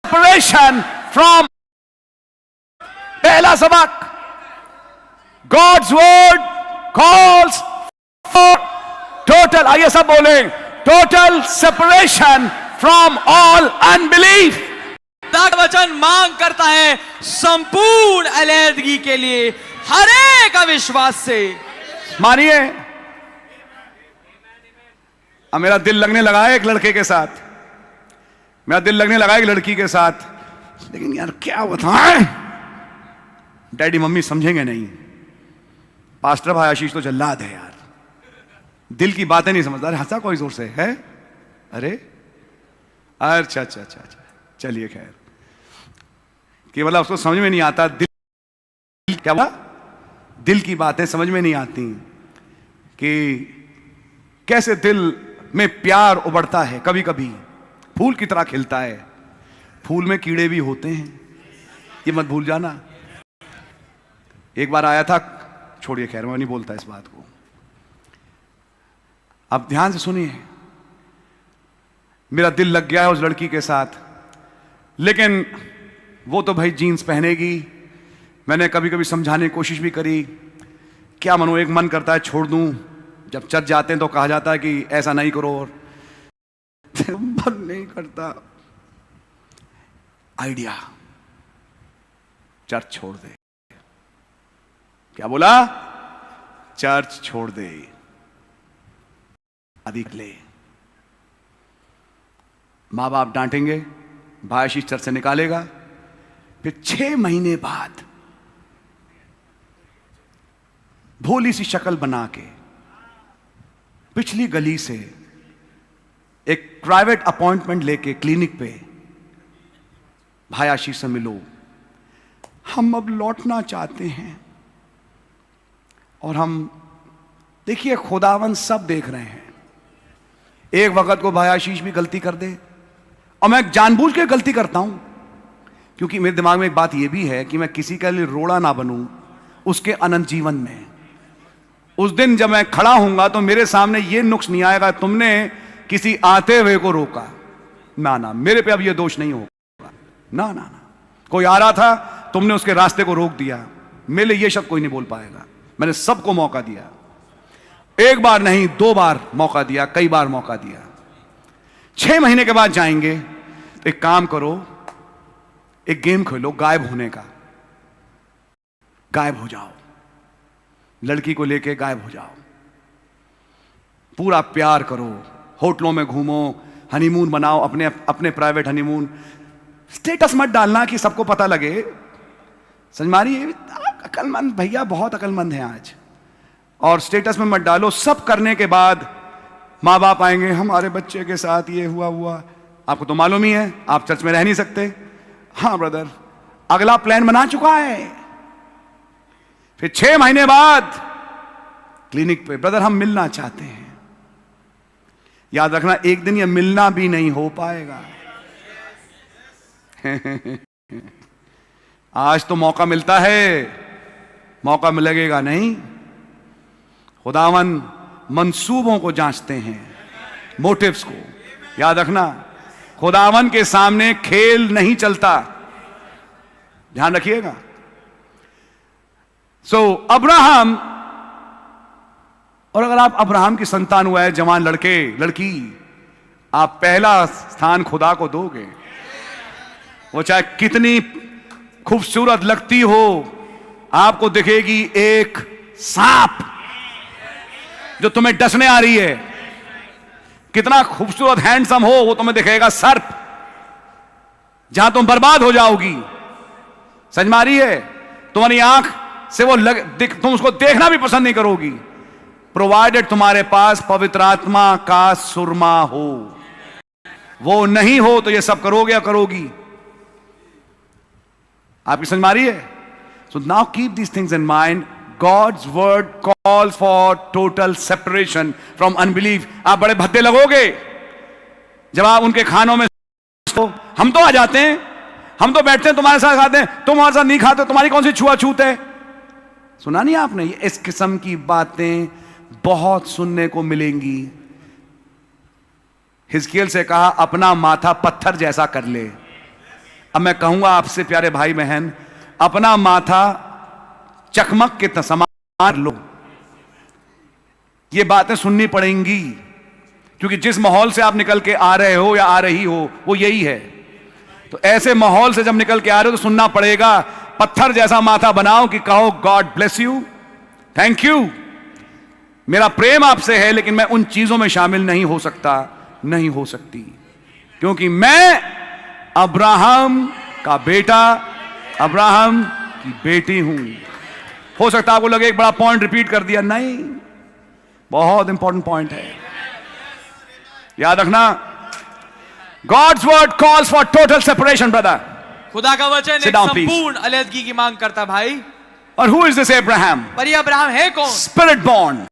separation from पहला सबक, God's word calls for total, आइए सब बोले, total separation from all unbelief. वचन मांग करता है संपूर्ण अलैदगी के लिए हर एक अविश्वास से। मानिए, अब मेरा दिल लगने लगा है एक लड़के के साथ, मेरा दिल लगने लगा एक लड़की के साथ, लेकिन यार क्या बताएं, डैडी मम्मी समझेंगे नहीं, पास्टर भाई आशीष तो जल्लाद है यार, दिल की बातें नहीं समझता। अरे हंसा कोई जोर से है? अरे अच्छा अच्छा अच्छा अच्छा, चलिए खैर, कि मतलब उसको समझ में नहीं आता, दिल क्या बोला, दिल की बातें समझ में नहीं आती कि कैसे दिल में प्यार उबड़ता है, कभी कभी फूल की तरह खिलता है, फूल में कीड़े भी होते हैं, ये मत भूल जाना। एक बार आया था, छोड़िए खैर मैं नहीं बोलता इस बात को, अब ध्यान से सुनिए। मेरा दिल लग गया है उस लड़की के साथ, लेकिन वो तो भाई जीन्स पहनेगी। मैंने कभी कभी समझाने की कोशिश भी करी, क्या मानो, एक मन करता है छोड़ दूं, जब चर्च जाते हैं तो कहा जाता है कि ऐसा नहीं करो, और मन नहीं करता। आइडिया, चर्च छोड़ दे। क्या बोला? चर्च छोड़ दे, अधिक ले। मां बाप डांटेंगे, भाई आशीष चर्च से निकालेगा, फिर 6 महीने बाद भोली सी शक्ल बना के पिछली गली से एक प्राइवेट अपॉइंटमेंट लेके क्लिनिक पे, भाई आशीष से मिलो, हम अब लौटना चाहते हैं। और हम, देखिए खुदावन सब देख रहे हैं, एक वक्त को भाई आशीष भी गलती कर दे, और मैं जानबूझ के गलती करता हूं, क्योंकि मेरे दिमाग में एक बात यह भी है कि मैं किसी के लिए रोड़ा ना बनूं उसके अनंत जीवन में। उस दिन जब मैं खड़ा हूंगा तो मेरे सामने यह नुक्स नहीं आएगा तुमने किसी आते हुए को रोका, ना ना, मेरे पे अब यह दोष नहीं होगा, ना ना ना, कोई आ रहा था तुमने उसके रास्ते को रोक दिया, मेरे लिए यह शब्द कोई नहीं बोल पाएगा। मैंने सबको मौका दिया, एक बार नहीं 2 बार मौका दिया, कई बार मौका दिया। 6 महीने के बाद जाएंगे तो एक काम करो, एक गेम खेलो गायब होने का, गायब हो जाओ, लड़की को लेके गायब हो जाओ, पूरा प्यार करो, होटलों में घूमो, हनीमून बनाओ, अपने अपने प्राइवेट हनीमून। स्टेटस मत डालना कि सबको पता लगे, समझ मारिए, अकलमंद भैया बहुत अकलमंद हैं आज, और स्टेटस में मत डालो। सब करने के बाद माँ बाप आएंगे, हमारे बच्चे के साथ ये हुआ, आपको तो मालूम ही है आप चर्च में रह नहीं सकते। हाँ ब्रदर, अगला प्लान बना चुका है। फिर 6 महीने बाद क्लिनिक पे, ब्रदर हम मिलना चाहते हैं। याद रखना, एक दिन ये मिलना भी नहीं हो पाएगा। आज तो मौका मिलता है, मौका मिलेगा नहीं। खुदावन मंसूबों को जांचते हैं, मोटिव्स को। याद रखना, खुदावन के सामने खेल नहीं चलता, ध्यान रखिएगा। अब्राहम, और अगर आप अब्राहम की संतान हुआ है, जवान लड़के लड़की, आप पहला स्थान खुदा को दोगे। वो चाहे कितनी खूबसूरत लगती हो, आपको दिखेगी एक सांप जो तुम्हें डसने आ रही है, कितना खूबसूरत हैंडसम हो, वो तुम्हें दिखेगा सर्प, जहां तुम बर्बाद हो जाओगी। समझ मारी है? तुम्हारी आंख से वो तुम उसको देखना भी पसंद नहीं करोगी, प्रोवाइडेड तुम्हारे पास पवित्र आत्मा का सुरमा हो। वो नहीं हो तो ये सब करोगे या करोगी? आपकी समझ मारी है? So now keep these things in mind. God's word calls for total separation from unbelief. आप बड़े भद्दे लगोगे जब आप उनके खानों में, तो हम तो आ जाते हैं, हम तो बैठते हैं, तुम्हारे साथ खाते हैं, तुम हमारे साथ नहीं खाते, तुम्हारी कौन सी छुआछूत है? सुना नहीं आपने? इस किस्म की बातें बहुत सुनने को मिलेंगी। हिजकियेल से कहा अपना माथा पत्थर जैसा कर ले। अब मैं कहूंगा आपसे प्यारे भाई बहन, अपना माथा चकमक के समान लो। ये बातें सुननी पड़ेंगी, क्योंकि जिस माहौल से आप निकल के आ रहे हो या आ रही हो वो यही है। तो ऐसे माहौल से जब निकल के आ रहे हो तो सुनना पड़ेगा। पत्थर जैसा माथा बनाओ कि कहो God bless you, thank you, मेरा प्रेम आपसे है, लेकिन मैं उन चीजों में शामिल नहीं हो सकता, नहीं हो सकती, क्योंकि मैं अब्राहम का बेटा, अब्राहम की बेटी हूं। हो सकता है आपको लगे एक बड़ा पॉइंट रिपीट कर दिया, नहीं, बहुत इंपॉर्टेंट पॉइंट है, याद रखना। God's word calls for total separation brother. खुदा का वचन एक down, please. संपूर्ण अलग की मांग करता भाई। और हु इज दिस अब्राहम? पर ये अब्राहम है कौन? Spirit born,